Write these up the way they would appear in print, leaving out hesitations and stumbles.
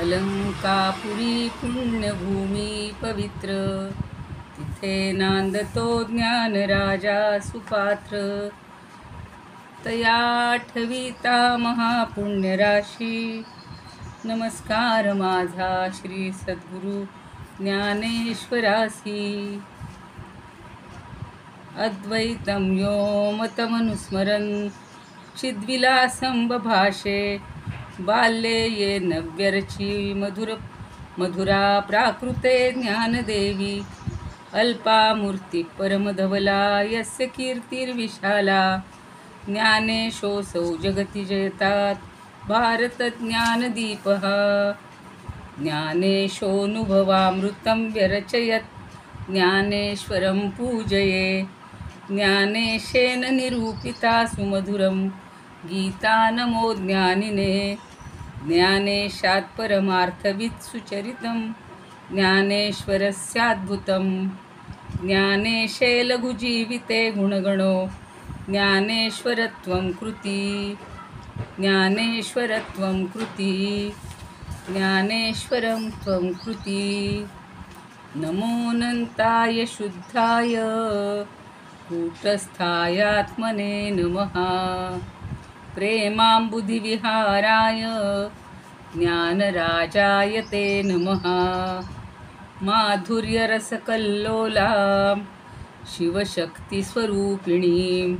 अलंकापुरी पुण्यभूमी पवित्र, तिथे नांदतो ज्ञान राजा सुपात्र. तया ठविता महापुण्य राशी, नमस्कार माझा श्री सद्गुरु ज्ञानेश्वरासी. अद्वैतं व्योमतमनुस्मरन् चिद्विलासं बभाषे, बाल्ये येन व्यरची मधुरा प्राकृते ज्ञानदेवी. अल्पा मूर्ति परमधवला यस्य कीर्तिर्विशाला, ज्ञानेशोऽसौ जगति जयतात् भारतज्ञानदीपः. ज्ञानेशोऽनुभवामृतं व्यरचयत्, ज्ञानेश्वरं पूजये. ज्ञानेशेन निरूपिता सुमधुरं गीता नमो ज्ञानिने. ज्ञानेशात् परमार्थवित् सुचरितं, ज्ञानेश्वरस्याद्भुतं. ज्ञानेशे लघुजीविते गुणगणो, ज्ञानेश्वरत्वं कृती. ज्ञानेश्वरत्वं कृती, ज्ञानेश्वरं त्वं कृती. नमोऽनन्ताय शुद्धाय कूटस्थायात्मने नमः. प्रेमाम्बुधिविहाराय ज्ञानराजाय ते नमः. माधुर्यरसकल्लोलां शिवशक्तिस्वरूपिणीम्,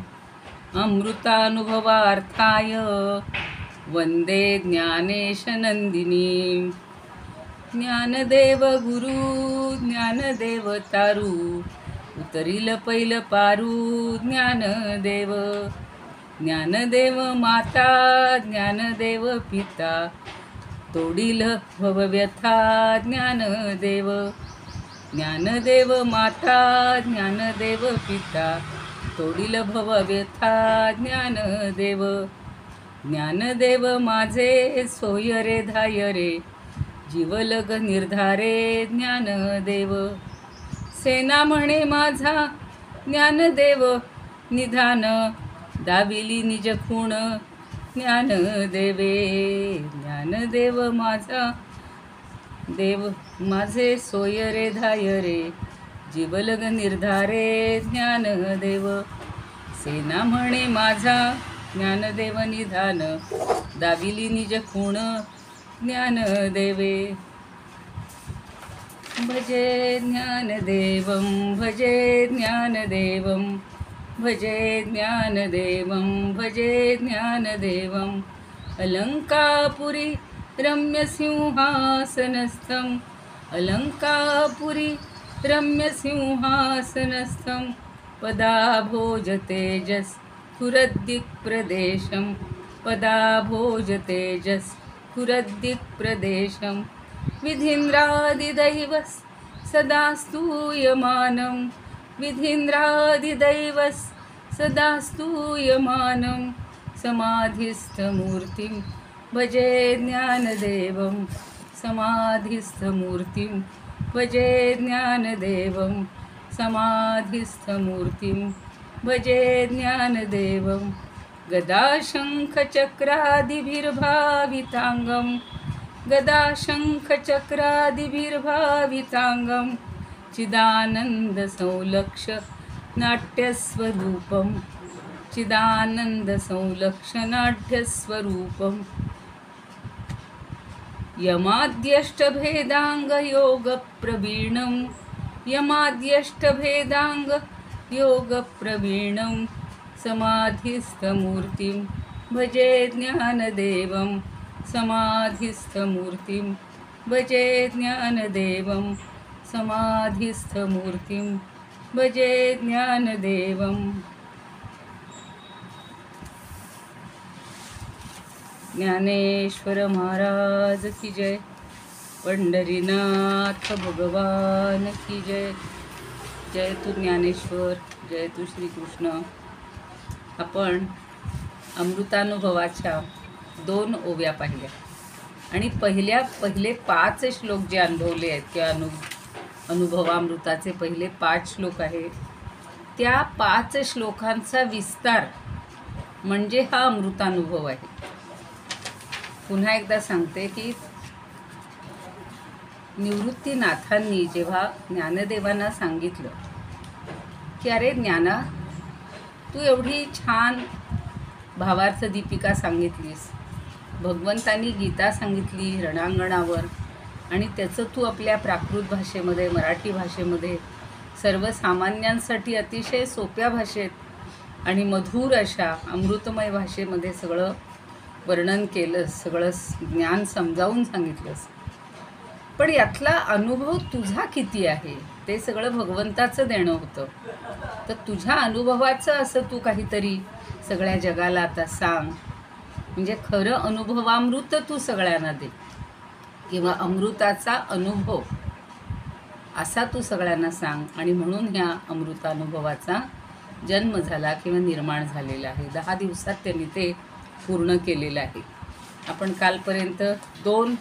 अमृतानुभवार्थाय वन्दे ज्ञानेशनन्दिनीम्. ज्ञानदेव गुरु ज्ञानदेव तारू, उतरिल पैल पारू ज्ञानदेव. ज्ञानदेव माता ज्ञानदेव पिता, तोडील भवव्यथा ज्ञानदेव. ज्ञानदेव माता ज्ञानदेव पिता, तोडील भवव्यथा ज्ञानदेव. ज्ञानदेव माझे सोयरे धायरे, जीवलग निर्धारे ज्ञानदेव. सेना म्हणे माझा ज्ञानदेव निधान, दाविली निज खूण ज्ञानदेवे. ज्ञानदेव माझा देव माझे सोयरे धायरे, जीवलग निर्धारे ज्ञानदेव. सेना म्हणे माझा ज्ञानदेव निधान, दाविली निज खूण ज्ञानदेवे. भजे ज्ञानदेवं भजे ज्ञानदेवं, भजे ज्ञानदेवं भजे ज्ञानदेवं. अलंकापुरी रम्यसिंहासनस्थं, अलंकापुरी रम्यसिंहासनस्थं. पदाभोजतेजस्फुरद्दिक्प्रदेशं, पदाभोजतेजस्फुरद्दिक्प्रदेशं. विधीन्द्रादिदैवस् सदा स्तूयमानं, विधीन्द्रादिदैवस् सदा स्तूयमानं. समाधिस्थमूर्तिं भजे ज्ञानदेवं, समाधिस्थमूर्तिं भजे ज्ञानदेवं. समाधिस्थमूर्तिं भजे ज्ञानदेवं. गदाशङ्खचक्रादिभिर्भाविताङ्गं, गदाशङ्खचक्रादिभिर्भाविताङ्गं. चिदानन्दसंलक्ष्य नाट्यस्वरूपं, चिदानन्दसंलक्ष्य नाट्यस्वरूपं. यमाद्यष्टभेदाङ्गयोगप्रवीणं, यमाद्यष्टभेदाङ्गयोगप्रवीणं. समाधिस्थमूर्तिं भजे ज्ञानदेवं, समाधिस्थमूर्तिं भजे ज्ञानदेवं. समाधिस्थमूर्तिं भजे ज्ञानदेवं. ज्ञानेश्वर महाराज की जय. पंढरीनाथ भगवान की जय. जय तू ज्ञानेश्वर, जय तू श्रीकृष्ण. आपण अमृतानुभवाच्या 2 ओव्या पाहिल्या आणि पहिले 5 श्लोक जे अनुभवले आहेत किंवा अनुभवामृताचे पहिले 5 श्लोक आहेत, त्या 5 श्लोकांचा विस्तार म्हणजे हा अमृतानुभव आहे. पुन्हा एकदा सांगते की निवृत्तीनाथांनी जेव्हा ज्ञानदेवांना सांगितलं की अरे ज्ञाना, तू एवढी छान भावार्थ दीपिका सांगितलीस, भगवंतांनी गीता सांगितली रणांगणावर, आणि त्याचं तू आपल्या प्राकृत भाषेमध्ये, मराठी भाषेमध्ये, सर्वसामान्यांसाठी अतिशय सोप्या भाषेत आणि मधुर अशा अमृतमय भाषेमध्ये सगळं वर्णन केलंस, सगळं ज्ञान समजावून सांगितलंस. पण यातला अनुभव तुझा किती आहे ते सगळं भगवंताचं देणं होतं. तर तुझ्या अनुभवाचं असं तू काहीतरी सगळ्या जगाला आता सांग, म्हणजे खरं अनुभवामृत तू सगळ्यांना दे, किंवा अमृताचा अनुभव असा तू सगळ्यांना सांग. आणि म्हणून ह्या अमृतानुभवाचा जन्म झाला किंवा निर्माण झालेला आहे. 10 दिवसात त्यांनी ते पूर्ण केलेलं आहे. आपण कालपर्यंत 2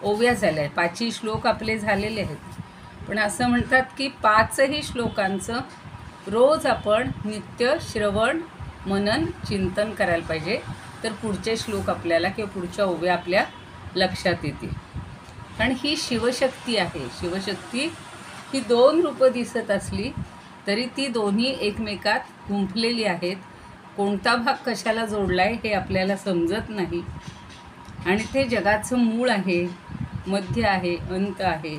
ओव्या झाल्या, 5ही श्लोक आपले झालेले आहेत. पण असं म्हणतात की 5ही श्लोकांचं रोज आपण नित्य श्रवण मनन चिंतन करायला पाहिजे, तर पुढचे श्लोक आपल्याला किंवा पुढच्या ओव्या आपल्या लक्षात येतील. कारण ही शिवशक्ती आहे. शिवशक्ती ही 2 रूपं दिसत असली तरी ती दोन्ही एकमेकात गुंफलेली आहेत. कोणता भाग कशाला जोडला आहे हे आपल्याला समजत नाही. आणि ते जगाचं मूळ आहे, मध्य आहे, अंत आहे,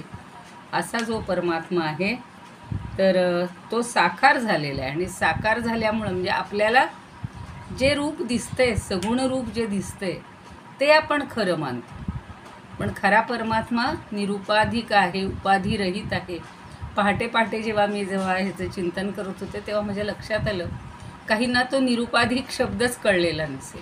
असा जो परमात्मा आहे, तर तो साकार झालेला आहे. आणि साकार झाल्यामुळं म्हणजे आपल्याला जे रूप दिसतंय, सगुण रूप जे दिसतंय ते आपण खरं मानतो. पण खरा परमात्मा निरुपाधिक आहे, उपाधिरहित आहे. पहाटे पहाटे जेव्हा ह्याचं चिंतन करत होते तेव्हा माझ्या लक्षात आलं, काहींना तो निरुपाधिक शब्दच कळलेला नसेल.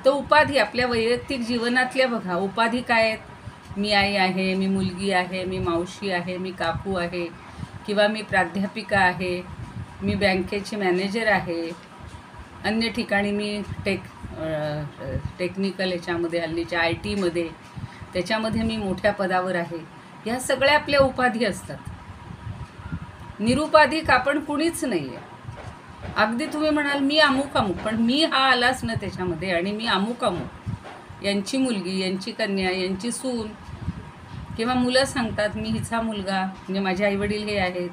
तो उपाधी आपल्या वैयक्तिक जीवनातल्या बघा, उपाधी काय आहेत? मी आई आहे, मी मुलगी आहे, मी मावशी आहे, मी काकू आहे, किंवा मी प्राध्यापिका आहे, मी बँकेची मॅनेजर आहे, अन्य ठिकाणी मी टेक्निकल याच्यामध्ये, हल्लीच्या IT मध्ये, त्याच्यामध्ये मी मोठ्या पदावर आहे. ह्या सगळ्या आपल्या उपाधी असतात. निरुपाधिक आपण कुणीच नाही आहे. अगदी तुम्ही म्हणाल मी अमुक अमुक, पण मी हा आलाच ना त्याच्यामध्ये, आणि मी अमुक अमुक, यांची मुलगी, यांची कन्या, यांची सून, किंवा मुलं सांगतात मी हिचा मुलगा, म्हणजे माझे आईवडील हे आहेत,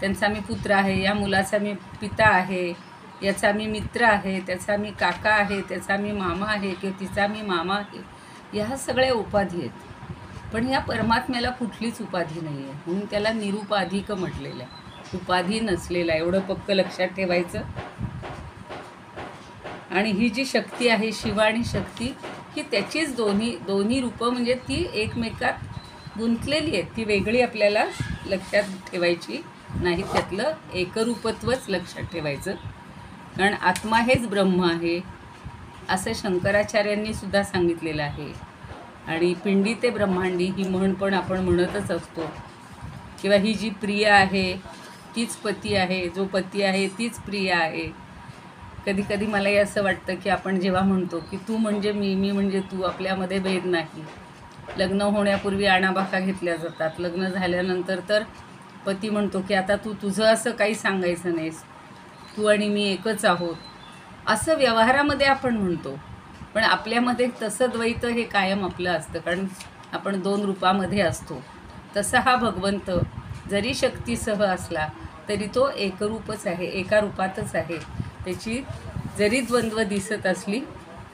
त्यांचा मी पुत्र आहे, या मुलाचा मी पिता आहे, याचा मी मित्र आहे, त्याचा मी काका आहे, त्याचा मी मामा आहे, किंवा तिचा मी मामा आहे. ह्या सगळ्या उपाधी आहेत. पण ह्या परमात्म्याला कुठलीच उपाधी नाही आहे, म्हणून त्याला निरुपाधिक म्हटलेलं आहे, उपाधी नसलेला. एवढं पक्क लक्षात ठेवायचं. आणि ही जी शक्ती आहे, शिव आणि शक्ती, ही त्याचीच दोन्ही रूपं, म्हणजे ती एकमेकात गुंतलेली आहेत. ती वेगळी आपल्याला लक्षात ठेवायची नाही, त्यातलं एकरूपत्वच लक्षात ठेवायचं. कारण आत्मा हेच ब्रह्म आहे असं शंकराचार्यांनी सुद्धा सांगितलेलं आहे. आणि पिंडी ते ब्रह्मांडी ही म्हण पण आपण म्हणतच असतो. किंवा ही जी प्रिय आहे तीच पती आहे, जो पती आहे तीच प्रिय आहे. कधी कधी मलाही असं वाटतं की आपण जेव्हा म्हणतो की तू म्हणजे मी, मी म्हणजे तू, आपल्यामध्ये भेद नाही. लग्न होण्यापूर्वी आणाबाका घेतल्या जातात. लग्न झाल्यानंतर तर पती म्हणतो की आता तू तुझं असं काही सांगायचं नाहीस, तू आणि मी एकच आहोत, असं व्यवहारामध्ये आपण म्हणतो. पण आपल्यामध्ये तसं द्वैत हे कायम आपलं असतं, कारण आपण 2 रूपामध्ये असतो. तसा हा भगवंत जरी शक्तीसह असला तरी तो एकरूपच आहे, एका रूपातच आहे. त्याची जरी द्वंद्व दिसत असली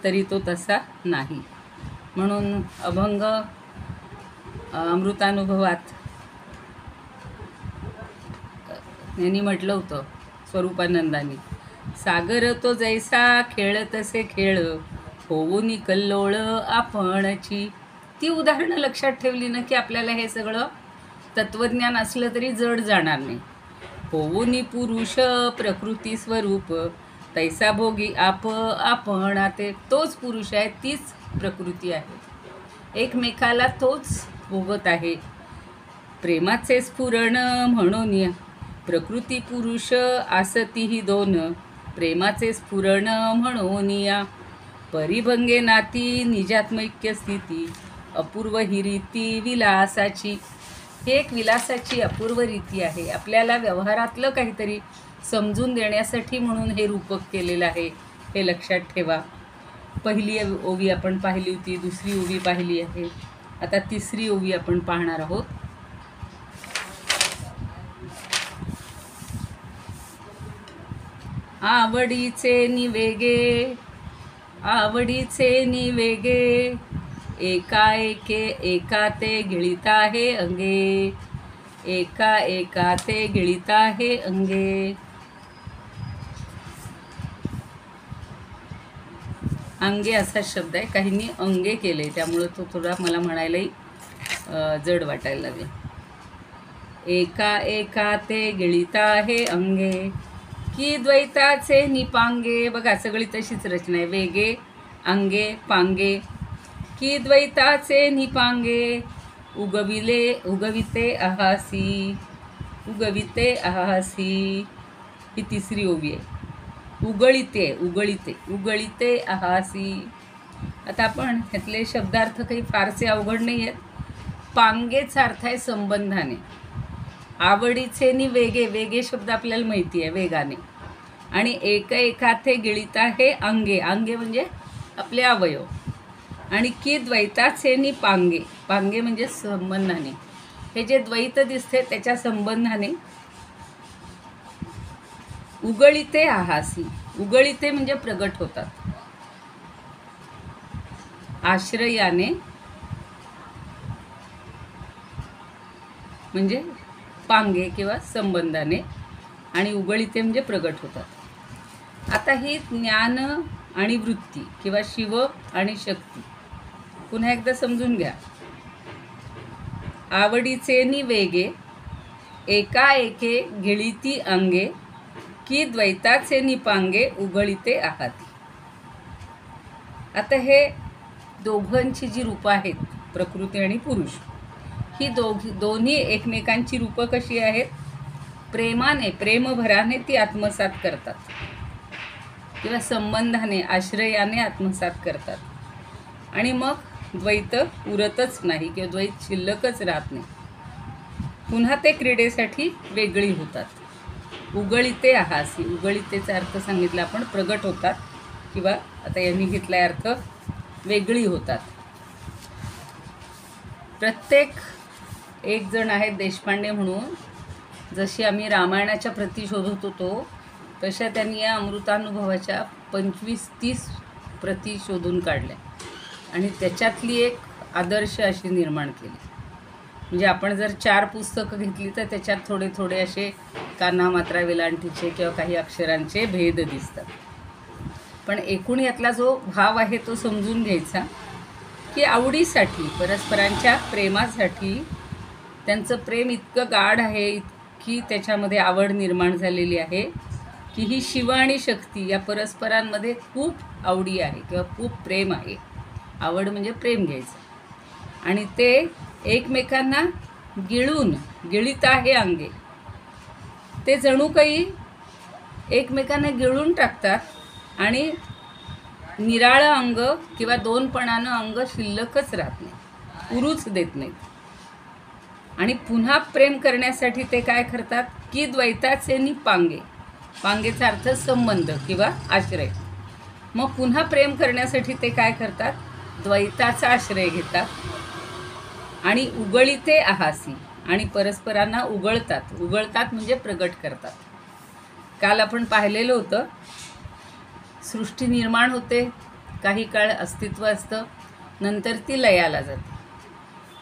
तरी तो तसा नाही. म्हणून अभंग अमृतानुभवात यांनी म्हटलं होतं स्वरूपानंदांनी, सागर तो जैसा खेळ तसे खेळ, होऊनी कल्लोळ आपणची. ती उदाहरणं लक्षात ठेवली ना की आपल्याला हे सगळं तत्त्वज्ञान असलं तरी जड जाणार नाही. होऊनी पुरुष प्रकृती स्वरूप, तैसा भोगी आपण ते. तोच पुरुष आहे, तीच प्रकृती आहे, एकमेकाला तोच भोगत आहे. प्रेमाचे स्फुरण म्हणून प्रकृती पुरुष आसती ही 2, प्रेमाचे स्फुरण म्हणून या. परिभंगे नाती निजात्मैक्य स्थिती, अपूर्व ही रीती विलासाची. ही एक विलासाची अपूर्व रीती आहे. आपल्याला व्यवहारातलं काहीतरी समजून देण्यासाठी म्हणून हे रूपक केलेलं आहे, हे लक्षात ठेवा. पहिली ओवी आपण पाहिली होती, दुसरी ओवी पाहिली आहे. आता तिसरी ओवी आपण पाहणार आहोत. आवडीचे निवेगे, आवडीचे निवेगे, एका ते गिळिता हे अंगे, एका ते गिळिता हे अंगे. अंगे असा शब्द आहे, काहींनी अंगे केले, त्यामुळे तो थोडा मला म्हणायलाही जड वाटायला लागले. एका ते गिळिता हे अंगे, की द्वैताचे निपांगे. बघा सगळी तशीच रचना आहे, वेगे अंगे पांगे. की द्वैताचे निपांगे, उगविते आहासी, उगविते आहासी. ही तिसरी ओवी आहे. उगळिते आहासी. आता आपण ह्यातले शब्दार्थ काही फारसे अवघड नाही आहेत. पांगेचा अर्थ आहे संबंधाने. आवडीचे नि वेगे, वेगे शब्द आपल्याला माहिती आहे, वेगाने. आणि एका ते गिळिता हे अंगे, अंगे म्हणजे आपले अवयव. आणि की द्वैताचे नि पांगे, पांगे म्हणजे संबंधाने. हे जे द्वैत दिसते त्याच्या संबंधाने. उगळिते आहासी, उगळिते म्हणजे प्रगट होतात. आश्रयाने म्हणजे पांगे किंवा संबंधाने, आणि उगळिते म्हणजे प्रगट होतात. आता ही ज्ञान आणि वृत्ती किंवा शिव आणि शक्ती पुन्हा एकदा समजून घ्या. आवडीचे नि वेगे, एके गिळिती अंगे, की द्वैताचे निपांगे, उगळिते आहाती. आता हे दोघांची जी रूपं आहेत, प्रकृती आणि पुरुष, ही दोन्ही एकमेकांची रूपं कशी आहेत? प्रेमाने, प्रेमभराने ती आत्मसात करतात किंवा संबंधाने, आश्रयाने आत्मसात करतात. आणि मग द्वैत उरतच नाही किंवा द्वैत शिल्लकच राहत नाही. पुन्हा ते क्रीडेसाठी वेगळी होतात. उगळिते आहासी, उगळितेचा अर्थ सांगितला आपण, प्रगट होतात किंवा आता यांनी घेतलाय अर्थ वेगळी होतात. प्रत्येक एक जण आहेत देशपांडे म्हणून, जशी आम्ही रामायणाच्या प्रती शोधत होतो तशा त्यांनी या अमृतानुभवाच्या 25-30 प्रती शोधून काढल्या आणि त्याच्यातली एक आदर्श अशी निर्माण केली. म्हणजे आपण जर 4 पुस्तकं घेतली तर त्याच्यात थोडे थोडे असे काना मात्रा वेलांटीचे किंवा काही अक्षरांचे भेद दिसतात. पण एकूण यातला जो भाव आहे तो समजून घ्यायचा की आवडीसाठी, परस्परांच्या प्रेमासाठी, त्यांचं प्रेम इतकं गाढ आहे, इतकी त्याच्यामध्ये आवड निर्माण झालेली आहे की ही शिव आणि शक्ती या परस्परांमध्ये खूप आवडी आहे किंवा खूप प्रेम आहे. आवड म्हणजे प्रेम घ्यायचं. आणि ते एकमेकांना गिळून, गिळीत आहे अंगे, ते जणू काही एकमेकांना गिळून टाकतात आणि निराळं अंग किंवा दोनपणानं अंग शिल्लकच राहत नाही, उरूच देत नाहीत. आणि पुन्हा प्रेम करण्यासाठी ते काय करतात की द्वैताचे नि पांगे, पांगेचा अर्थ संबंध किंवा आश्रय. मग पुन्हा प्रेम करण्यासाठी ते काय करतात, द्वैताचा आश्रय घेतात आणि उगळिते आहासी, आणि परस्परांना उगळतात. उगळतात म्हणजे प्रगट करतात. काल आपण पाहिलेलं होतं, सृष्टी निर्माण होते, काही काळ अस्तित्व असतं, नंतर ती लयाला जाते.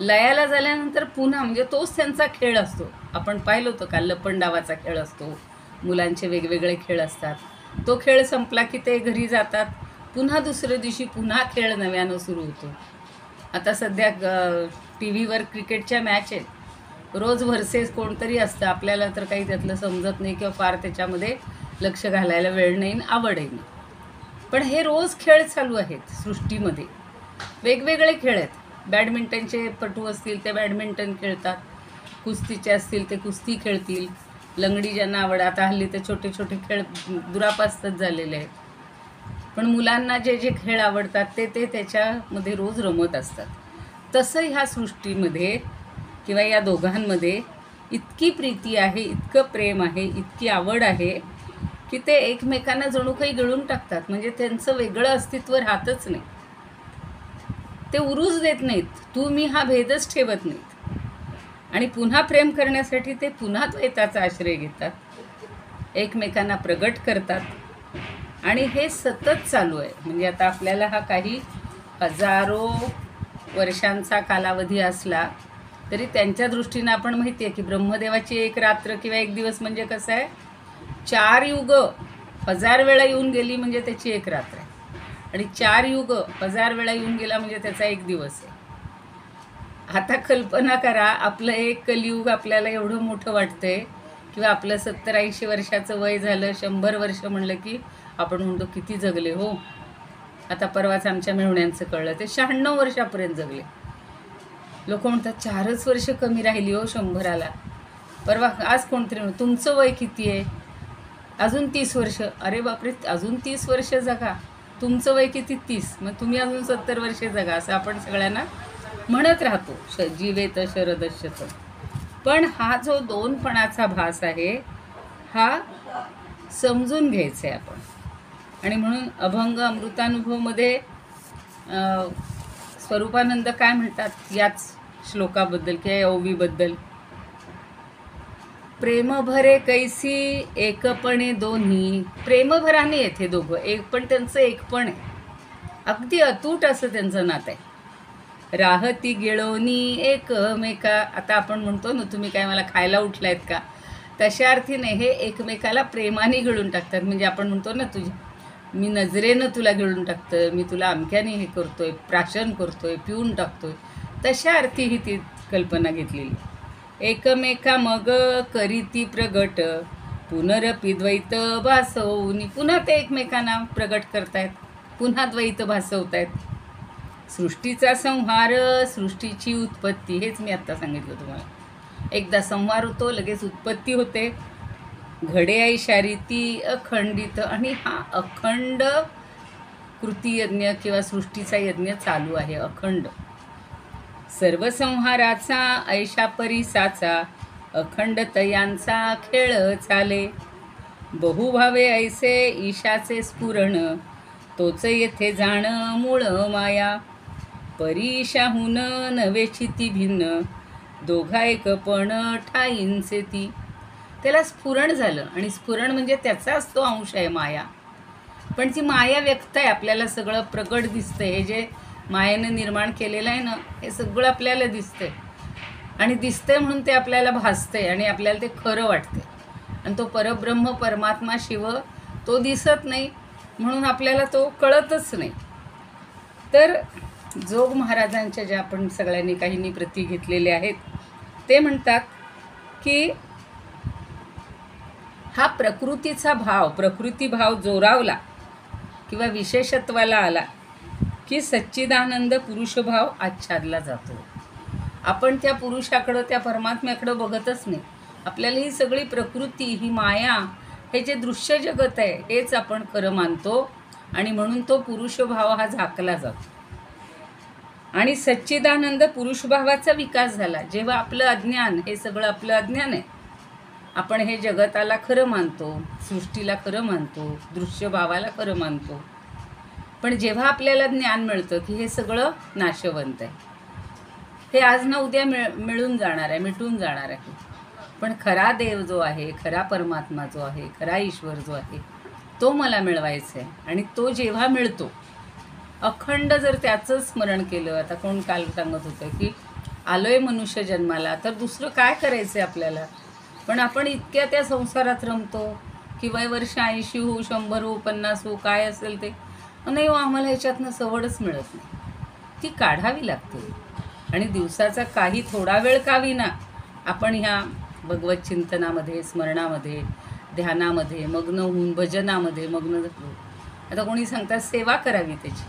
लयाला झाल्यानंतर पुन्हा, म्हणजे तोच त्यांचा खेळ असतो. आपण पाहिलं होतं का, लपंडावाचा खेळ असतो, मुलांचे वेगवेगळे खेळ असतात. तो खेळ संपला की ते घरी जातात, पुन्हा दुसऱ्या दिवशी पुन्हा खेळ नव्यानं सुरू होतो. आता सध्या टी व्हीवर क्रिकेटच्या मॅच आहेत, रोज व्हर्सेस कोणतरी असतं. आपल्याला तर काही त्यातलं समजत नाही किंवा फार त्याच्यामध्ये लक्ष घालायला वेळ नाही, आवडही नाही. पण हे रोज खेळ चालू आहेत सृष्टीमध्ये, वेगवेगळे खेळ आहेत. बॅडमिंटनचे पटू असतील ते बॅडमिंटन खेळतात, कुस्तीचे असतील ते कुस्ती खेळतील, लंगडी ज्यांना आवड, आता हल्ली ते छोटे छोटे खेळ दुरापास्तच झालेले आहेत. पण मुलांना जे जे खेळ आवडतात ते ते त्याच्यामध्ये रोज रमत असतात. तसं ह्या सृष्टीमध्ये किंवा या दोघांमध्ये इतकी प्रीती आहे, इतकं प्रेम आहे, इतकी आवड आहे की ते एकमेकांना जणू काही गिळून टाकतात. म्हणजे त्यांचं वेगळं अस्तित्व राहतच नाही. ते उरूच देत नाहीत, तू मी हा भेदच ठेवत नाहीत. आणि पुन्हा प्रेम करण्यासाठी ते पुन्हा द्वैताचा आश्रय घेतात, एकमेकांना प्रगट करतात. आणि हे सतत चालू आहे. म्हणजे आता आपल्याला हा काही हजारो वर्षांचा कालावधी असला तरी त्यांच्या दृष्टीनं आपण माहिती आहे की ब्रह्मदेवाची एक रात्र किंवा एक दिवस म्हणजे कसं आहे, 4 युग 1000 वेळा येऊन गेली म्हणजे त्याची एक रात्र आहे, आणि 4 युग 1000 वेळा येऊन गेला म्हणजे त्याचा एक दिवस आहे. आता कल्पना करा, आपलं एक कलियुग आपल्याला एवढं मोठं वाटतंय, किंवा आपलं 70-80 वर्षाचं वय झालं, 100 वर्ष म्हणलं की आपण म्हणतो किती जगले हो. आता परवाच आमच्या मेहुण्यांचं कळलं, ते 96 वर्षापर्यंत जगले. लोक म्हणतात 4च वर्ष कमी राहिली हो 100ला. परवा आज कोणतरी म्हणतो तुमचं वय किती आहे, अजून 30 वर्ष. अरे बापरे, अजून 30 वर्ष जगा, तुमचं वय किती 30, मग तुम्ही अजून 70 वर्षे जगा, असं आपण सगळ्यांना म्हणत राहतो, जीवेत शरदश्यत. पण हा जो दोनपणाचा भास आहे हा समजून घ्यायचा आहे आपण. आणि म्हणून अभंग अमृतानुभवमध्ये स्वरूपानंद काय म्हणतात याच श्लोकाबद्दल किंवा ओवीबद्दल, प्रेम भरे कैसी एकपणे दोन्ही. प्रेमभराने येथे दोघं एक, पण त्यांचं एकपण आहे, अगदी अतूट असं त्यांचं नातं आहे. राहती गिळोनी एकमेका. आता आपण म्हणतो ना, तुम्ही काय मला खायला उठलायत का, तशा अर्थीने हे एकमेकाला प्रेमाने गिळून टाकतात. म्हणजे आपण म्हणतो ना, मी नजरेनं तुला गिळून टाकतं, मी तुला अमक्याने हे करतोय, प्राशन करतोय, पिऊन टाकतोय, तशा अर्थी ही ती कल्पना घेतलेली. एकमेका मग करीती प्रगट पुनरपि द्वैत भासवून. पुन्हा ते एकमेकांना प्रगट करतायत, पुन्हा द्वैत भासवतायत. सृष्टीचा संहार, सृष्टीची उत्पत्ती, हेच मी आत्ता सांगितलं तुम्हाला. एकदा संहार होतो, लगेच उत्पत्ती होते. घडे ऐशारीती अखंडित. आणि हा अखंड कृतियज्ञ किंवा सृष्टीचा यज्ञ चालू आहे, अखंड. सर्व संहाराचा ऐशा परिसाचा अखंडतयांचा खेळ चाले. बहुभावे ऐसे ईशाचे स्फुरण तोच येथे जाण मूळ माया. परीशाहून नवे चिती भिन्न दोघा एकपण ठाईंचे ती. त्याला स्फुरण झालं, आणि स्फुरण म्हणजे त्याचाच तो अंश आहे माया. पण ती माया व्यक्त आहे, आपल्याला सगळं प्रगट दिसतंय. हे जे मायेनं निर्माण केलेलं आहे ना, हे सगळं आपल्याला दिसतंय, आणि दिसतंय म्हणून ते आपल्याला भासतंय आणि आपल्याला ते खरं वाटते. आणि तो परब्रह्म परमात्मा शिव तो दिसत नाही, म्हणून आपल्याला तो कळतच नाही. तर जोग महाराजांच्या ज्या आपण सगळ्यांनी काहींनी प्रती घेतलेल्या आहेत, ते म्हणतात की हा प्रकृतीचा भाव, प्रकृती भाव जोरावला किंवा विशेषत्वाला आला की सच्चिदानंद पुरुषभाव आच्छादला जातो. आपण त्या पुरुषाकडं, त्या परमात्म्याकडं बघतच नाही. आपल्याला ही सगळी प्रकृती, ही माया, हे जे दृश्य जगत आहे हेच आपण खरं मानतो, आणि म्हणून तो पुरुषभाव हा झाकला जातो. आणि सच्चिदानंद पुरुषभावाचा विकास झाला जेव्हा आपलं अज्ञान, हे सगळं आपलं अज्ञान आहे, आपण हे जगताला खरं मानतो, सृष्टीला खरं मानतो, दृश्यभावाला खरं मानतो. पण जेव्हा आपल्याला ज्ञान मिळतं की हे सगळं नाशवंत आहे, हे आज ना उद्या मिळून जाणार आहे, मिटून जाणार आहे, पण खरा देव जो आहे, खरा परमात्मा जो आहे, खरा ईश्वर जो आहे, तो मला मिळवायचा आहे. आणि तो जेव्हा मिळतो, अखंड जर त्याचं स्मरण केलं. आता कोण काल सांगत होतं की आलोय मनुष्य जन्माला, तर दुसरं काय करायचं आहे आपल्याला. पण आपण इतक्या त्या संसारात रमतो की वय वर्ष 80 हो, 100 हो, 50 हो, काय असेल ते नाही हो, आम्हाला ह्याच्यातनं सवडच मिळत नाही. ती काढावी लागते. आणि दिवसाचा काही थोडा वेळ का विना आपण ह्या भगवत चिंतनामध्ये, स्मरणामध्ये, ध्यानामध्ये मग्न होऊन, भजनामध्ये मग्न झालो. आता कोणी सांगतात सेवा करावी त्याची.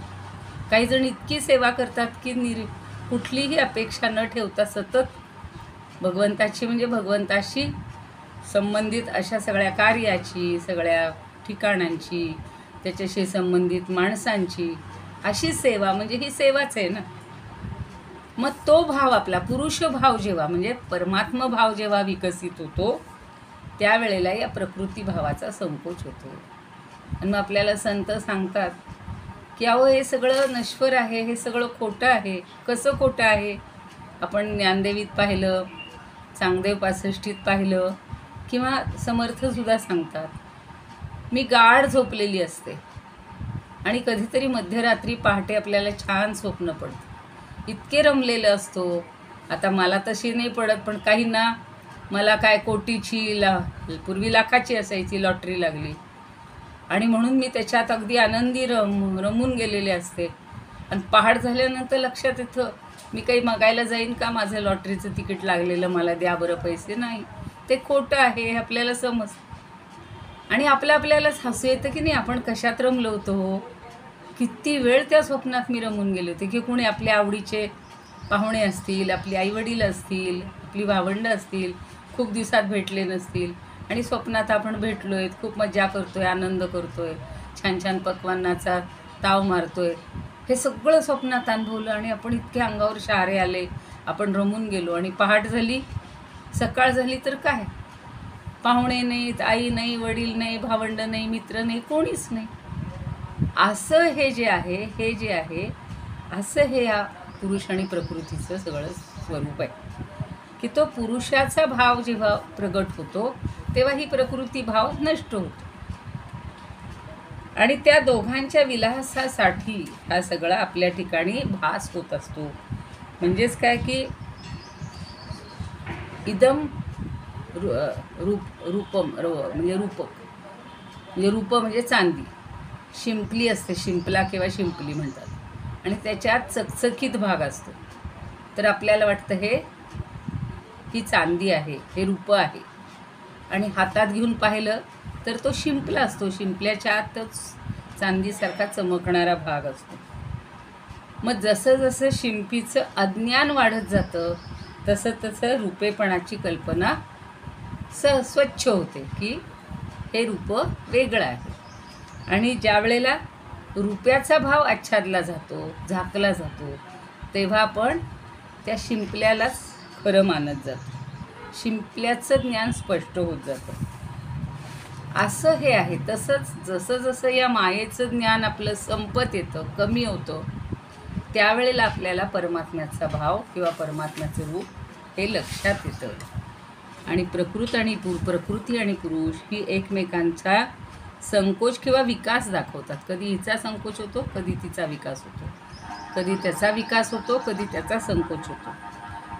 काही जण इतकी सेवा करतात की कुठलीही अपेक्षा न ठेवता सतत भगवंताची, म्हणजे भगवंताशी संबंधित अशा सगळ्या कार्याची, सगळ्या ठिकाणांची, त्याच्याशी संबंधित माणसांची अशी सेवा, म्हणजे ही सेवाच आहे ना. मग तो भाव आपला पुरुष भाव जेव्हा, म्हणजे परमात्मा भाव जेव्हा विकसित होतो, त्यावेळेला या प्रकृती भावाचा संकोच होतो. आणि मग आपल्याला संत सांगतात की अहो हे सगळं नश्वर आहे, हे सगळं खोटं आहे. कसं खोटं आहे? आपण ज्ञानदेवीत पाहिलं, चांगदेव 65त पाहिलं, किंवा समर्थसुद्धा सांगतात, मी गाढ झोपलेली असते आणि कधीतरी मध्यरात्री पहाटे आपल्याला छान स्वप्न पडतं. इतके रमलेलं असतो. आता मला तशी नाही पडत, पण काहींना, मला काय कोटीची पूर्वी लाखाची असायची लॉटरी लागली आणि म्हणून मी त्याच्यात अगदी आनंदी रमून गेलेले असते. आणि पहाट झाल्यानंतर लक्षात येतं, मी काही मागायला जाईन का? माझं लॉटरीचं तिकीट लागलेलं, मला द्या बरं पैसे. नाही, ते खोटं आहे हे आपल्याला समजतं. आणि आपल्यालाच हसू येतं की नाही, आपण कशात रमलो होतो हो. किती वेळ त्या स्वप्नात मी रमून गेले होते, की कोणी आपल्या आवडीचे पाहुणे असतील, आपली आईवडील असतील, आपली भावंडं असतील, खूप दिवसात भेटले नसतील आणि स्वप्नात आपण भेटलो आहे, खूप मजा करतो आहे, आनंद करतो आहे, छान छान पक्वान्नाचा ताव मारतो आहे. हे सगळं स्वप्नात अनुभवलं आणि आपण इतके अंगावर शहारे आले, आपण रमून गेलो. आणि पहाट झाली, सकाळ झाली तर काय, पाहुणे नाहीत, आई नाही, वडील नाही, भावंड नाही, मित्र नाही, कोणीच नाही. असं हे जे आहे असं हे या पुरुष आणि प्रकृतीचं सगळं स्वरूप आहे. की तो पुरुषाचा भाव जेव्हा प्रगट होतो तेव्हा ही प्रकृती भाव नष्ट होतो. आणि त्या दोघांच्या विलासासाठी हा सगळा आपल्या ठिकाणी भास होत असतो. म्हणजेच काय की इदम रूपम म्हणजे रूपक, म्हणजे रूप म्हणजे चांदी, शिंपली असते, शिंपला किंवा शिंपली म्हणतात, आणि त्याच्यात चकचकीत भाग असतो. तर आपल्याला वाटतं ही चांदी आहे, हे रूप आहे. आणि हातात घेऊन पाहिलं तर तो शिंपला असतो, शिंपल्याच्या आतच चांदीसारखा चमकणारा भाग असतो. मग जसं जसं शिंपीचं अज्ञान वाढत जातं तसं तसं रूपेपणाची कल्पना स्वच्छ होते की हे रूप वेगळं आहे. आणि ज्या वेळेला रुपयाचा भाव आच्छादला जातो, झाकला जातो, तेव्हा आपण त्या शिंपल्यालाच खरं मानत जातो, शिंपल्याचं ज्ञान स्पष्ट होत जातं. असं हे आहे. तसंच जसं जसं या मायेचं ज्ञान आपलं संपत येतं, कमी होतं, त्यावेळेला आपल्याला परमात्म्याचा भाव किंवा परमात्म्याचं रूप हे लक्षात येतं. आणि प्रकृती आणि पुरुष ही एकमेकांचा संकोच किंवा विकास दाखवतात. कधी हिचा संकोच होतो, कधी तिचा विकास होतो, कधी त्याचा विकास होतो, कधी त्याचा संकोच होतो.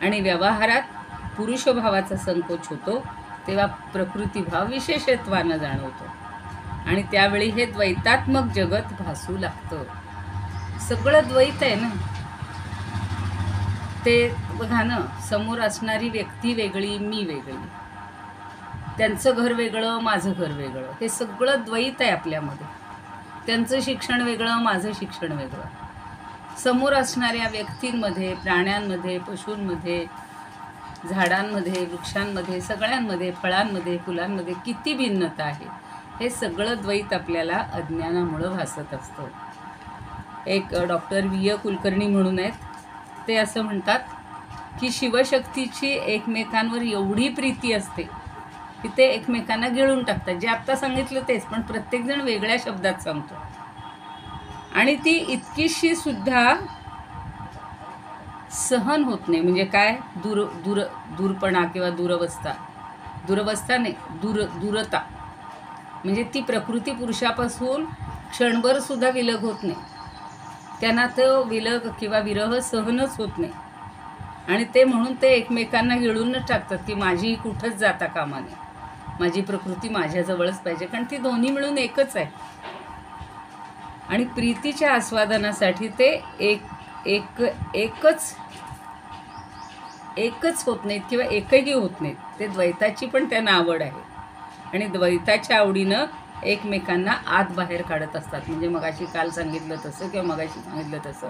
आणि व्यवहारात पुरुषभावाचा संकोच होतो तेव्हा प्रकृतीभाव विशेषत्वानं जाणवतो आणि त्यावेळी हे द्वैतात्मक जगत भासू लागतं. सगळं द्वैत आहे ना. ते बघा ना, समोर असणारी व्यक्ती वेगळी, मी वेगळी, त्यांचं घर वेगळं, माझं घर वेगळं, हे सगळं द्वैत आहे आपल्यामध्ये. त्यांचं शिक्षण वेगळं, माझं शिक्षण वेगळं. समोर असणाऱ्या व्यक्तींमध्ये, प्राण्यांमध्ये, पशूंमध्ये, झाडांमध्ये, वृक्षांमध्ये, सगळ्यांमध्ये, फळांमध्ये, फुलांमध्ये किती भिन्नता आहे. हे सगळं द्वैत आपल्याला अज्ञानामुळं भासत असतं. एक डॉक्टर व्ही. कुलकर्णी म्हणून आहेत, ते असं म्हणतात की शिवशक्तीची एकमेकांवर एवढी प्रीती असते की ते एकमेकांना गिळून टाकतात. जे आत्ता सांगितलं तेच, पण प्रत्येकजण वेगळ्या शब्दात सांगतो. आणि ती इतकीशी सुद्धा सहन होत नाही. म्हणजे काय, दूरपणा किंवा दुरवस्था नाही, दूरता. म्हणजे ती प्रकृती पुरुषापासून क्षणभर सुद्धा विलग होत नाही. त्यांना तो विलग किंवा विरह सहनच होत नाही. आणि ते म्हणून ते एकमेकांना गिळूनच टाकतात की माझी कुठंच जाता कामा नये, माझी प्रकृती माझ्याजवळच पाहिजे, कारण ती दोन्ही मिळून एकच आहे. आणि प्रीतीच्या आस्वादनासाठी ते एकच होत नाहीत किंवा एकही होत नाहीत. ते द्वैताची पण त्यांना आवड आहे आणि द्वैताच्या आवडीनं एकमेकांना आत बाहेर काढत असतात. म्हणजे मगाशी काल सांगितलं तसं किंवा मगाशी सांगितलं तसं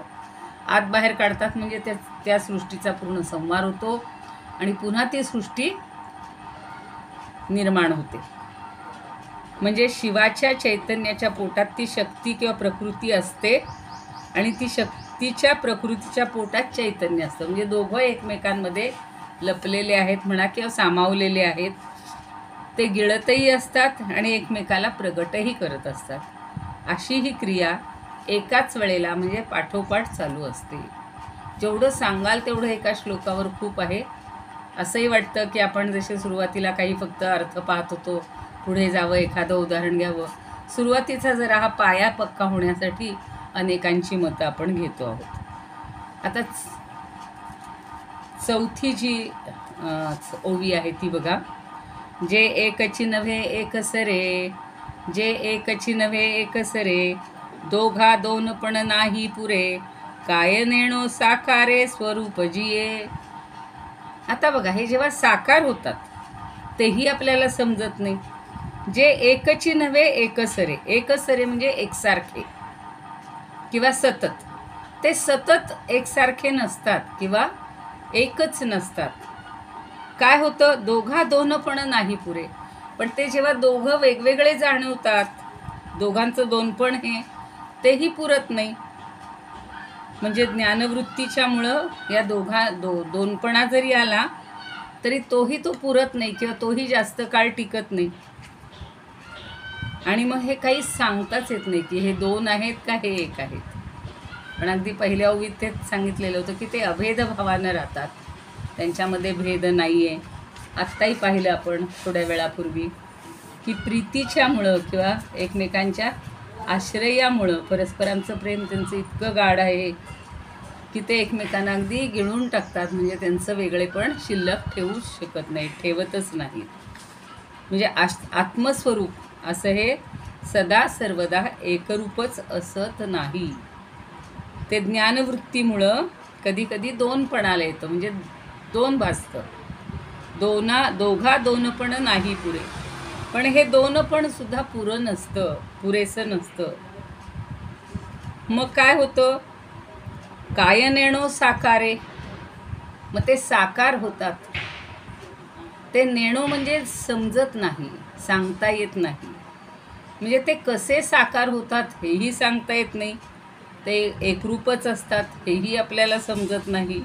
आत बाहेर काढतात. म्हणजे त्या सृष्टीचा पूर्ण संहार होतो आणि पुन्हा ती सृष्टी निर्माण होते. म्हणजे शिवाच्या चैतन्याच्या पोटात ती शक्ती किंवा प्रकृती असते आणि ती शक्तीच्या प्रकृतीच्या पोटात चैतन्य असतं. म्हणजे दोघं एकमेकांमध्ये लपलेले आहेत म्हणा किंवा सामावलेले आहेत. ते गिळतही असतात आणि एकमेकाला प्रगटही करत असतात. अशी ही क्रिया एकाच वेळेला म्हणजे पाठोपाठ चालू असते. जेवढं सांगाल तेवढं एका श्लोकावर खूप आहे. असंही वाटतं की आपण जसे सुरुवातीला काही फक्त अर्थ पाहत होतो, पुढे जावं, एखादं उदाहरण घ्यावं. सुरुवातीचा जरा हा पाया पक्का होण्यासाठी अनेकांची मतं आपण घेतो आहोत. आता चौथी जी ओवी आहे ती बघा. जे एकची नव्हे एकसरे, जे एकची नव्हे एकसरे, दोघा दोन पण नाही पुरे, काय नेणो साकारे स्वरूप जिये. आता बघा, हे जेव्हा साकार होतात तेही आपल्याला समजत नाही. जे एकची नव्हे एकसरे, एकसरे म्हणजे एकसारखे किंवा सतत. ते सतत एकसारखे नसतात किंवा एकच नसतात. काय होतं, दोघा दोन पण नाही पुरे. पण ते जेव्हा दोघं वेगवेगळे जाणवतात, दोघांचं दोनपण हे तेही पुरत नाही. म्हणजे ज्ञानवृत्तीच्या मुळं या दोनपणा जरी आला तरी तोही तो पुरत नाही किंवा तोही जास्त काळ टिकत नाही. आणि मग हे काही सांगताच येत नाही की हे दोन आहेत का हे एक आहेत. पण अगदी पहिल्या ओवीत ते सांगितलेलं होतं की ते अभेद भावानं राहतात, त्यांच्यामध्ये भेद नाही आहे. आत्ताही पाहिलं आपण थोड्या वेळापूर्वी की प्रीतीच्यामुळं किंवा एकमेकांच्या आश्रयामुळं परस्परांचं प्रेम त्यांचं इतकं गाढ आहे की ते एकमेकांना अगदी गिळून टाकतात. म्हणजे त्यांचं वेगळेपण शिल्लक ठेवूच शकत नाही, ठेवतच नाहीत. म्हणजे आत्मस्वरूप असं हे सदा सर्वदा एकरूपच असत नाही. ते ज्ञानवृत्तीमुळं कधी कधी दोनपणाला येतं, म्हणजे दोन भासतं. दोघा दोनपण नाही पुरे. पण हे दोनपण सुद्धा पुरं नसतं, पुरेसं नसतं. मग काय होतं, काय नेणो साकारे. मग ते साकार होतात. ते नेणो म्हणजे समजत नाही, सांगता येत नाही. म्हणजे ते कसे साकार होतात हेही सांगता येत नाही. ते एकरूपच असतात हेही आपल्याला समजत नाही.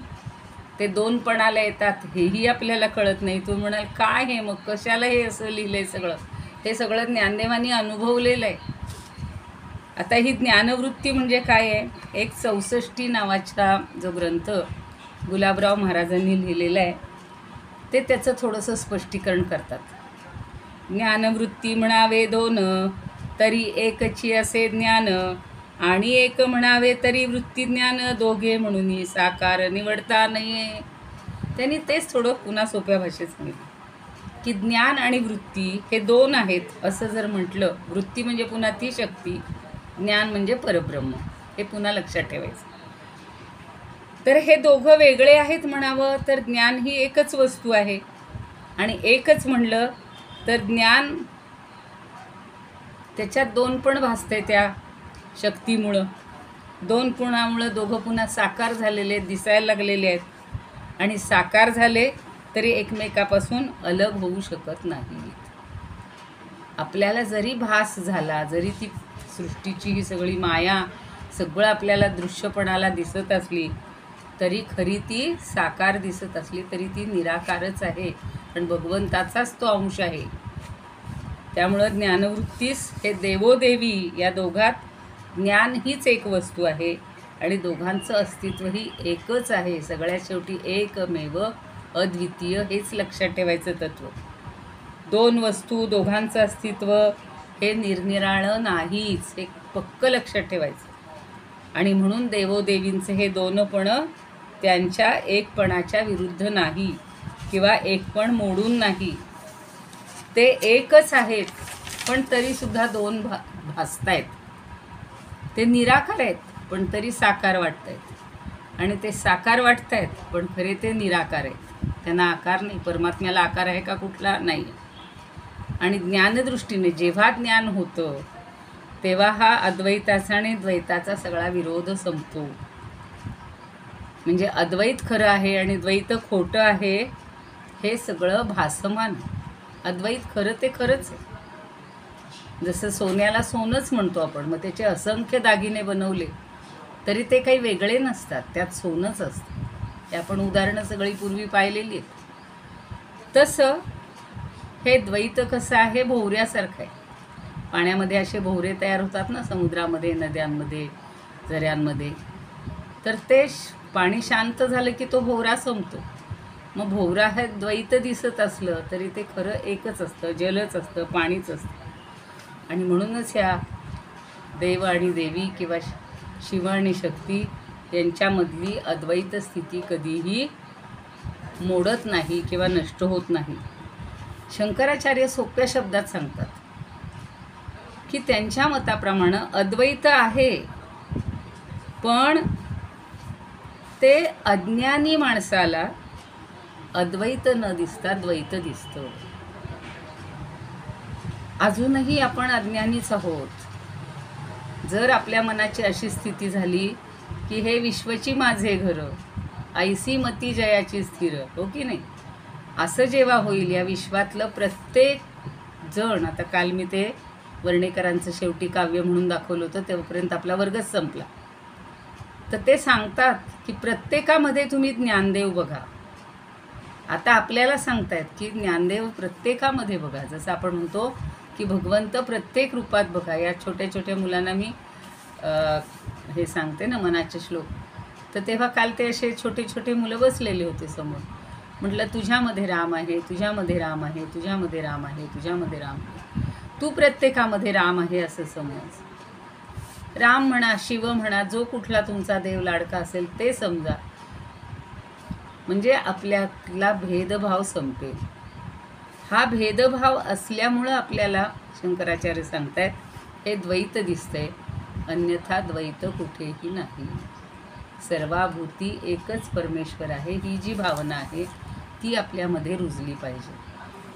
ते दोनपणाला येतात हेही आपल्याला कळत नाही. तुम्ही म्हणाल काय हे, मग कशाला हे असं लिहिलं आहे सगळं. हे सगळं ज्ञानदेवांनी अनुभवलेलं आहे. आता ही ज्ञानवृत्ती म्हणजे काय आहे, एक 64 नावाचा जो ग्रंथ गुलाबराव महाराजांनी लिहिलेला आहे ते त्याचं थोडंसं स्पष्टीकरण करतात. ज्ञानवृत्ती म्हणावे दोन, तरी एकची असे ज्ञान, आणि एक म्हणावे तरी वृत्तीज्ञान, दोघे म्हणून साकार निवडता नाहीये. त्यांनी तेच थोडं पुन्हा सोप्या भाषेत सांगितलं की ज्ञान आणि वृत्ती हे दोन आहेत असं जर म्हटलं, वृत्ती म्हणजे पुन्हा ती शक्ती, ज्ञान म्हणजे परब्रह्म, हे पुन्हा लक्षात ठेवायचं. तर हे दोघं वेगळे आहेत म्हणावं तर ज्ञान ही एकच वस्तू आहे. आणि एकच म्हणलं तर ज्ञान त्याच्यात दोन पण भासते त्या शक्तीमुळं. दोनपणामुळं दोघं पुन्हा साकार झालेले, दिसायला लागलेले आहेत. आणि साकार झाले तरी एकमेकापासून अलग होऊ शकत नाहीत. आपल्याला जरी भास झाला, जरी ती सृष्टीची ही सगळी माया सगळं आपल्याला दृश्यपणाला दिसत असली तरी खरी ती साकार दिसत असली तरी ती निराकारच आहे. पण भगवंताचाच तो अंश आहे. त्यामुळं ज्ञानवृत्तीस हे देवोदेवी या दोघात ज्ञान हीच एक वस्तू आहे आणि दोघांचं अस्तित्वही एकच आहे. सगळ्यात शेवटी एकमेव अद्वितीय, हेच लक्षात ठेवायचं तत्त्व. दोन वस्तू, दोघांचं अस्तित्व हे निरनिराळं नाहीच, हे पक्क लक्षात ठेवायचं. आणि म्हणून देवोदेवींचे हे दोनपण त्यांच्या एकपणाच्या विरुद्ध नाही किंवा एकपण मोडून नाही. ते एकच आहेत पण तरीसुद्धा दोन भासतायत. ते निराकार आहेत पण तरी साकार वाटत आहेत. आणि ते साकार वाटत आहेत पण खरे ते निराकार आहेत, त्यांना आकार नाही. परमात्म्याला आकार आहे का कुठला? नाही. आणि ज्ञानदृष्टीने जेव्हा ज्ञान होतं तेव्हा हा अद्वैताचा आणि द्वैताचा सगळा विरोध संपतो. म्हणजे अद्वैत खरं आहे आणि द्वैत खोटं आहे हे सगळं भासमान. अद्वैत खरं ते खरंच आहे. जसं सोन्याला सोनंच म्हणतो आपण, मग त्याचे असंख्य दागिने बनवले तरी ते काही वेगळे नसतात, त्यात सोनंच असतं. हे आपण उदाहरणं सगळी पूर्वी पाहिलेली आहेत. तसं हे द्वैत कसं आहे, भोवऱ्यासारखं आहे. पाण्यामध्ये असे भोवरे तयार होतात ना, समुद्रामध्ये, नद्यांमध्ये, झऱ्यांमध्ये, तर ते पाणी शांत झालं की तो भोवरा संपतो. मग भोवरा हे द्वैत दिसत असलं तरी ते खरं एकच असतं, जलच असतं, पाणीच असतं. आणि म्हणूनच ह्या देव आणि देवी किंवा शिव आणि शक्ती यांच्यामधली अद्वैत स्थिती कधीही मोडत नाही किंवा नष्ट होत नाही. शंकराचार्य सोप्या शब्दात सांगतात की त्यांच्या मताप्रमाणे अद्वैत आहे, पण ते अज्ञानी माणसाला अद्वैत न दिसता द्वैत दिसतं. अजूनही आपण अज्ञानीच आहोत. जर आपल्या मनाची अशी स्थिती झाली की हे विश्वची माझे घर, ऐसी मती जयाची स्थिर, हो की नाही, असं जेव्हा होईल, या विश्वातलं प्रत्येक जण, आता काल मी ते वर्णेकरांचं शेवटी काव्य म्हणून दाखवलं होतं, तेव्हापर्यंत आपला वर्गच संपला. तर ते सांगतात की प्रत्येकामध्ये तुम्ही ज्ञानदेव बघा. आता आपल्याला सांगतायत की ज्ञानदेव प्रत्येकामध्ये बघा. जसं आपण म्हणतो की भगवंत प्रत्येक रूपात बघा. या छोट्या छोट्या मुलांना मी हे सांगते ना मनाचे श्लोक, तर तेव्हा काल ते असे छोटे छोटे मुलं बसलेले होते समोर. म्हटलं तुझ्यामध्ये राम आहे, तुझ्यामध्ये राम आहे, तुझ्यामध्ये राम आहे, तुझ्यामध्ये राम आहे. तू प्रत्येकामध्ये राम आहे असं समज. राम म्हणा, शिव म्हणा, जो कुठला तुमचा देव लाडका असेल ते समजा, म्हणजे आपल्याला भेदभाव संपेल. हा भेदभाव असल्यामुळं आपल्याला शंकराचार्य सांगतायत हे द्वैत दिसतंय, अन्यथा द्वैत कुठेही नाही. सर्वाभूती एकच परमेश्वर आहे, ही जी भावना आहे ती आपल्यामध्ये रुजली पाहिजे.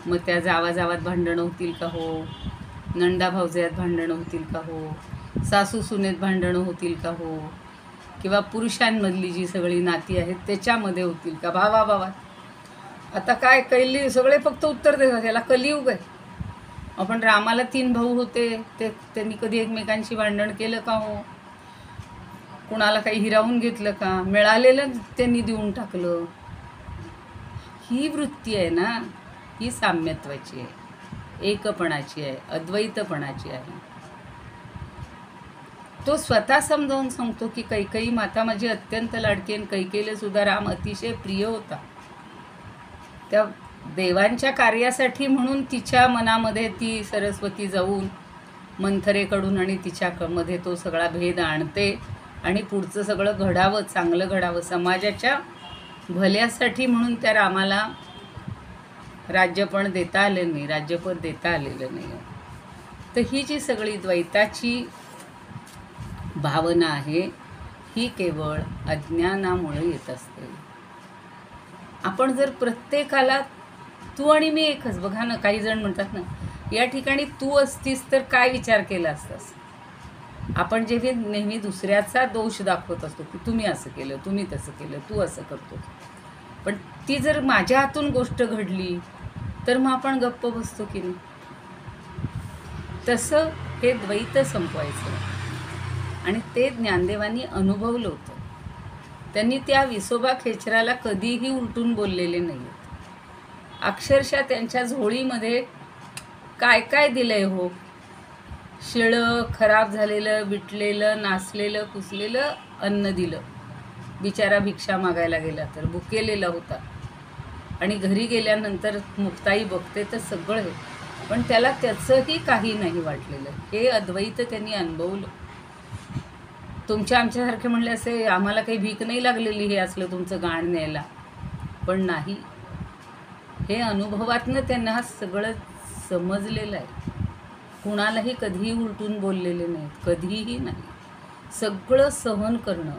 मग त्या जावाजावात भांडणं होतील का हो, नंदा भावजयात भांडणं होतील का हो, सासू सुनेत भांडणं होतील का हो, किंवा पुरुषांमधली जी सगळी नाती आहेत त्याच्यामध्ये होतील का, भावाभावात. आता काय कैली सगळे फक्त उत्तर देतात याला कलियुग आहे. आपण रामाला 3 भाऊ होते, त्यांनी कधी एकमेकांशी भांडण केलं का हो, कुणाला काही हिरावून घेतलं का, मिळालेलं त्यांनी देऊन टाकलं. ही वृत्ती आहे ना, ही साम्यत्वाची आहे, एकपणाची आहे, अद्वैतपणाची आहे. तो स्वतः समजावून सांगतो की कैकेयी माता माझी अत्यंत लाडकी, आणि कैकेयीला सुद्धा राम अतिशय प्रिय होता. त्या देवांच्या कार्यासाठी म्हणून तिच्या मनामध्ये ती सरस्वती जाऊन मंथरेकडून आणि तिच्यामध्ये तो सगळा भेद आणते, आणि पुढचं सगळं घडावं, चांगलं घडावं, समाजाच्या भल्यासाठी म्हणून त्या रामाला राज्यपण देता आलं नाही, राज्यपद देता आलेलं नाही. तर ही जी सगळी द्वैताची भावना आहे ही केवळ अज्ञानामुळे येत असते. आपण जर प्रत्येकाला तू आणि मी एकच, बघा ना, काही जण म्हणतात ना, या ठिकाणी तू असतीस तर काय विचार केला असतास. आपण जेव्हा नेहमी दुसऱ्याचा दोष दाखवत असतो की तुम्ही असं केलं, तुम्ही तसं केलं, तू असं करतो, पण ती जर माझ्या हातून गोष्ट घडली तर मग आपण गप्प बसतो की नाही. तसं हे द्वैत संपवायचं, आणि ते ज्ञानदेवांनी अनुभवलं होतं. त्यांनी त्या विसोबा खेचराला कधीही उलटून बोललेले नाही. अक्षरशः त्यांच्या झोळीमध्ये काय काय दिलंय हो, शिळं, खराब झालेलं, विटलेलं, नासलेलं, कुसलेलं अन्न दिलं. बिचारा भिक्षा मागायला गेला तर भुकेलेला होता, आणि घरी गेल्यानंतर मुक्ताई बघते तर सगळं आहे, पण त्याला त्याचंही काही नाही वाटलेलं. हे अद्वैत त्यांनी अनुभवलं. तुमच्या आमच्यासारखे म्हणले असे आम्हाला काही भीक नाही लागलेली हे असलं तुमचं गाण न्यायला, पण नाही, हे अनुभवातनं त्यांना हा सगळं समजलेलं आहे. कुणालाही कधीही उलटून बोललेले नाहीत, कधीही नाही. सगळं सहन करणं,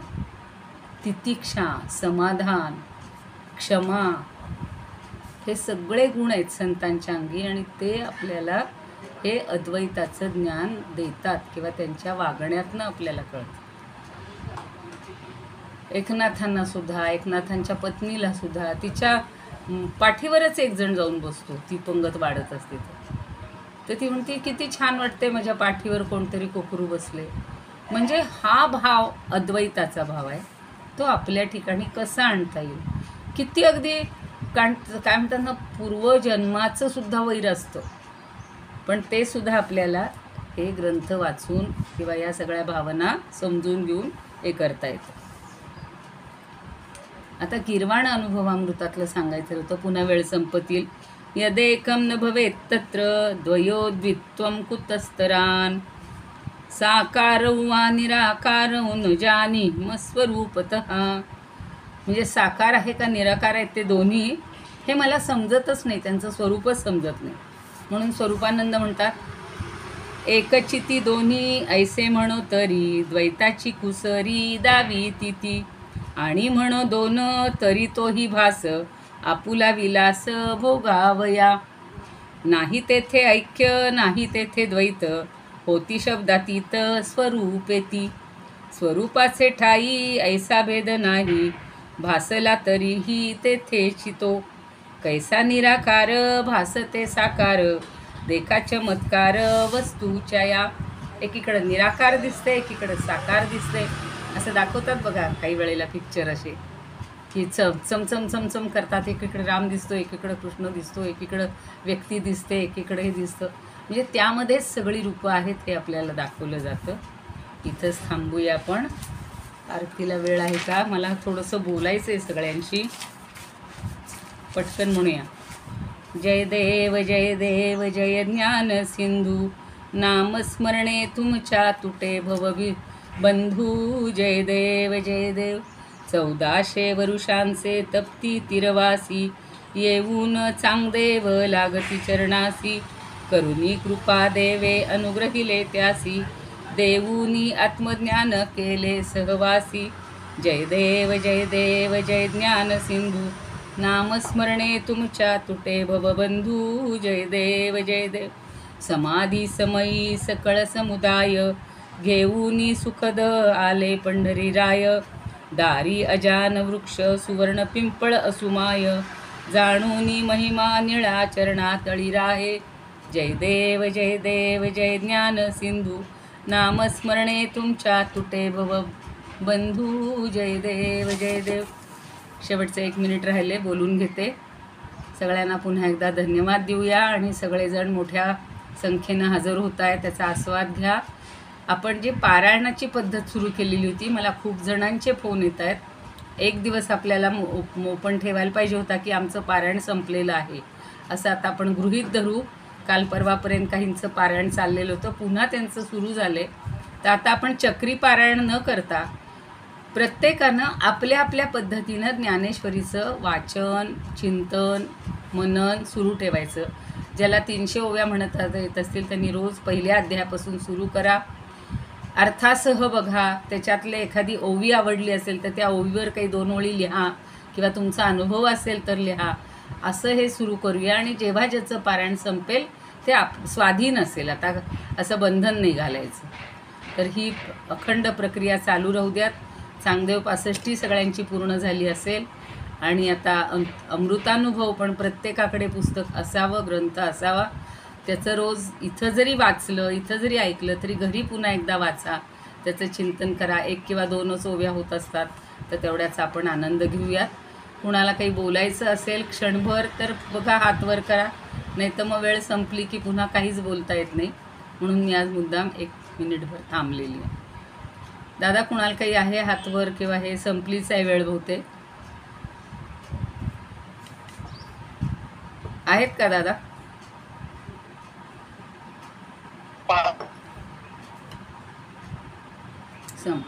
तितिक्षा, समाधान, क्षमा, हे सगळे गुण आहेत संतांच्या अंगी, आणि ते आपल्याला हे अद्वैताचं ज्ञान देतात किंवा त्यांच्या वागण्यातनं आपल्याला कळतं. एकनाथांना सुद्धा, एकनाथांच्या पत्नीला सुद्धा तिच्या पाठीवरच एक जण जाऊन बसतो, ती पंगत वाढत असते तर ती म्हणते किती छान वाटते माझ्या पाठीवर कोणतरी कोकरू बसले. म्हणजे हा भाव अद्वैताचा भाव आहे, तो आपल्या ठिकाणी कसा आणता येईल. किती अगदी काय म्हणतात ना, पूर्वजन्माचं सुद्धा वैर असतं, पण ते सुद्धा आपल्याला हे ग्रंथ वाचून किंवा या सगळ्या भावना समजून घेऊन हे करता येतं. आता गीर्वाण अनुभवामृतातलं सांगायचं होतं. पुन्हा वेळ संपतील. यदेकं न भवेत् तत्र द्वयोद्वित्वं कुतस्तरान् साकारौ वा निराकारौ न जानीमस्वरूपतः. म्हणजे साकार आहे का निराकार आहेत ते दोन्ही हे मला समजतच नाही, त्यांचं स्वरूपच समजत नाही. म्हणून स्वरूपानंद म्हणतात, एकचिती दोन्ही ऐसे म्हणो तरी द्वैताची कुसरी दावी तिती. आणि म्हणो दोन तरी तोही भास आपुला विलास भोगावया. नाही तेथे ऐक्य नाही तेथे द्वैत होती शब्दातीत स्वरूपेती. स्वरूपाचे ठाई ऐसा भेद नाही भासला तरीही तेथे चितो. कैसा निराकार भासते साकार देखा चमत्कार वस्तूच्या या. एकीकडं निराकार दिसते, एकीकडं साकार दिसते, असं दाखवतात बघा काही वेळेला पिक्चर असे की चमचम चमचम करतात. एकीकडे राम दिसतो, एकीकडं कृष्ण दिसतो, एकीकडं व्यक्ती दिसते, एकीकडे हे दिसतं. म्हणजे त्यामध्येच सगळी रूपं आहेत हे आपल्याला दाखवलं जातं. इथंच थांबूया आपण. आरतीला वेळ आहे का? मला थोडंसं बोलायचं आहे सगळ्यांशी, पटकन म्हणूया. जय देव जय देव जय ज्ञान सिंधू नामस्मरणे तुमच्या तुटे भवभि बंधू. जय देव जय देव. 1400 वरुषांचे तप्ती तिरवासी येऊन चांगदेव लागती चरणासी. करुणी कृपा देवे अनुग्रहिले त्यासी देऊनी आत्मज्ञान केले सहवासी. जय देव जय देव जय ज्ञान सिंधू नामस्मरणे तुमच्या तुटे भवबंधू. जय देव जय देव. समाधी समयी सकळ समुदाय घेऊनी सुखद आले पंढरीराय. दारी अजान वृक्ष सुवर्ण पिंपळ असुमाय जाणूनी महिमा निळा चरणा तळी राहे. जय देव जय देव जय ज्ञान सिंधू नामस्मरणे तुमच्या तुटे भव बंधू. जय देव जय देव. शेवटचे 1 मिनिट राहिले, बोलून घेते. सगळ्यांना पुन्हा एकदा धन्यवाद देऊया आणि सगळेजण मोठ्या संख्येनं हजर होत आहे त्याचा आस्वाद घ्या. आपण जी पारायणाची पद्धत सुरू केलेली होती, मला खूप जणांचे फोन येत आहेत. एक दिवस आपल्याला ओपन ठेवायला पाहिजे होता की आमचं पारायण संपलेलं आहे असं आता आपण गृहीत धरू. काल परवापर्यंत काहींचं पारायण चाललेलं होतं, पुन्हा त्यांचं सुरू झाले. तर आता आपण चक्री पारायण न करता प्रत्येकानं आपल्या आपल्या पद्धतीनं ज्ञानेश्वरीचं वाचन चिंतन मनन सुरू ठेवायचं. ज्याला 300 ओव्या म्हणता येत असतील त्यांनी रोज पहिल्या अध्यायापासून सुरू करा. अर्थासह बघा, त्याच्यातले एखादी ओवी आवडली असेल तर त्या ओवीवर काही 2 ओळी लिहा किंवा तुमचा अनुभव असेल तर लिहा. असं हे सुरू करूया आणि जेव्हा ज्याचं पारायण संपेल ते स्वाधीन असेल. आता असं बंधन नाही घालायचं. तर ही अखंड प्रक्रिया चालू राहू द्यात. चांगदेव 65 सगळ्यांची पूर्ण झाली असेल आणि आता अमृतानुभव पण प्रत्येकाकडे पुस्तक असावं, ग्रंथ असावा. त्याचं रोज इथं जरी वाचलं, इथं जरी ऐकलं तरी घरी पुन्हा एकदा वाचा, त्याचं चिंतन करा. 1 किंवा 2च ओव्या होत असतात तर तेवढ्याचा आपण आनंद घेऊयात. कुणाला काही बोलायचं असेल क्षणभर तर बघा हात वर करा, नाही तर मग वेळ संपली की पुन्हा काहीच बोलता येत नाही. म्हणून मी आज मुद्दाम 1 मिनिटभर थांबलेली आहे. दादा कुणाला काही आहे हातवर किंवा हे संपलीच आहे वेळ बहुतेक? आहेत का दादा? संप